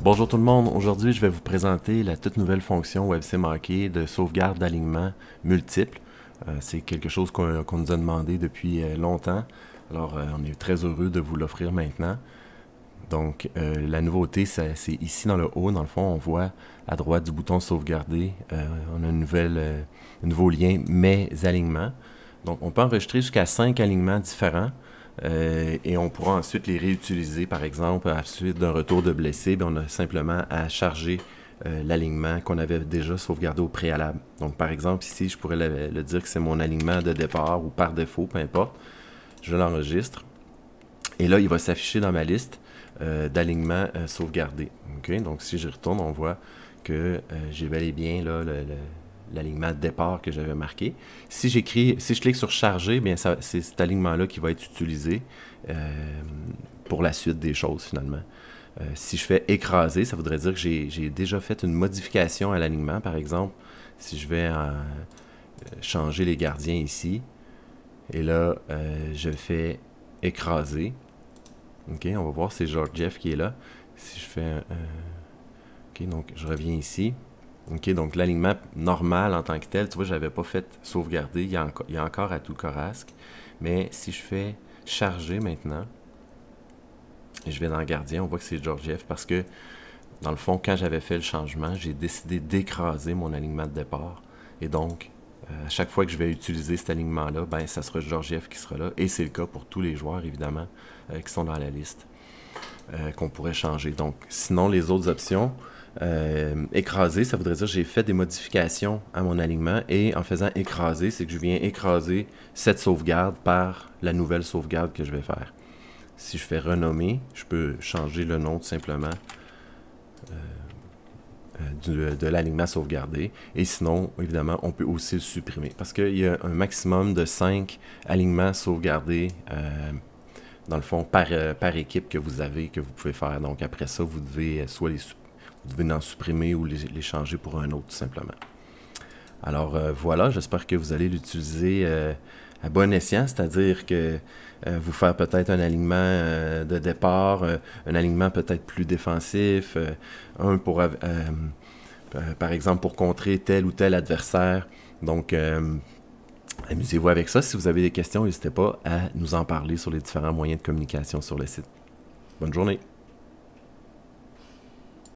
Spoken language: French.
Bonjour tout le monde, aujourd'hui je vais vous présenter la toute nouvelle fonction WebSimHockey de sauvegarde d'alignement multiple. C'est quelque chose qu'on nous a demandé depuis longtemps, alors on est très heureux de vous l'offrir maintenant. Donc la nouveauté c'est ici dans le haut, dans le fond on voit à droite du bouton sauvegarder, on a un nouveau lien Mes alignements. Donc on peut enregistrer jusqu'à 5 alignements différents. Et on pourra ensuite les réutiliser, par exemple, à la suite d'un retour de blessé, on a simplement à charger l'alignement qu'on avait déjà sauvegardé au préalable. Donc, par exemple, ici, je pourrais le dire que c'est mon alignement de départ ou par défaut, peu importe. Je l'enregistre. Et là, il va s'afficher dans ma liste d'alignements sauvegardés. Okay? Donc, si je retourne, on voit que j'ai bel et bien là, l'alignement de départ que j'avais marqué. Si je clique sur charger, bien c'est cet alignement-là qui va être utilisé pour la suite des choses finalement. Si je fais écraser, ça voudrait dire que j'ai déjà fait une modification à l'alignement. Par exemple, si je vais changer les gardiens ici, et là, je fais écraser. OK, on va voir, c'est Georgiev qui est là. Si je fais... OK, donc je reviens ici. OK, donc l'alignement normal en tant que tel, tu vois, je n'avais pas fait sauvegarder, il y a encore Atout Korasc. Mais si je fais charger maintenant, et je vais dans le gardien, on voit que c'est Georgiev parce que, dans le fond, quand j'avais fait le changement, j'ai décidé d'écraser mon alignement de départ. Et donc, à chaque fois que je vais utiliser cet alignement-là, ben, ça sera Georgiev qui sera là. Et c'est le cas pour tous les joueurs, évidemment, qui sont dans la liste, qu'on pourrait changer. Donc, sinon, les autres options... écraser, ça voudrait dire que j'ai fait des modifications à mon alignement et en faisant écraser, c'est que je viens écraser cette sauvegarde par la nouvelle sauvegarde que je vais faire. Si je fais renommer, je peux changer le nom tout simplement de l'alignement sauvegardé et sinon, évidemment, on peut aussi le supprimer parce qu'il y a un maximum de 5 alignements sauvegardés dans le fond par équipe que vous avez, que vous pouvez faire. Donc après ça, vous devez soit vous devez en supprimer ou les changer pour un autre, tout simplement. Alors voilà, j'espère que vous allez l'utiliser à bon escient, c'est-à-dire que vous faire peut-être un alignement de départ, un alignement peut-être plus défensif, un pour, par exemple, pour contrer tel ou tel adversaire. Donc, amusez-vous avec ça. Si vous avez des questions, n'hésitez pas à nous en parler sur les différents moyens de communication sur le site. Bonne journée!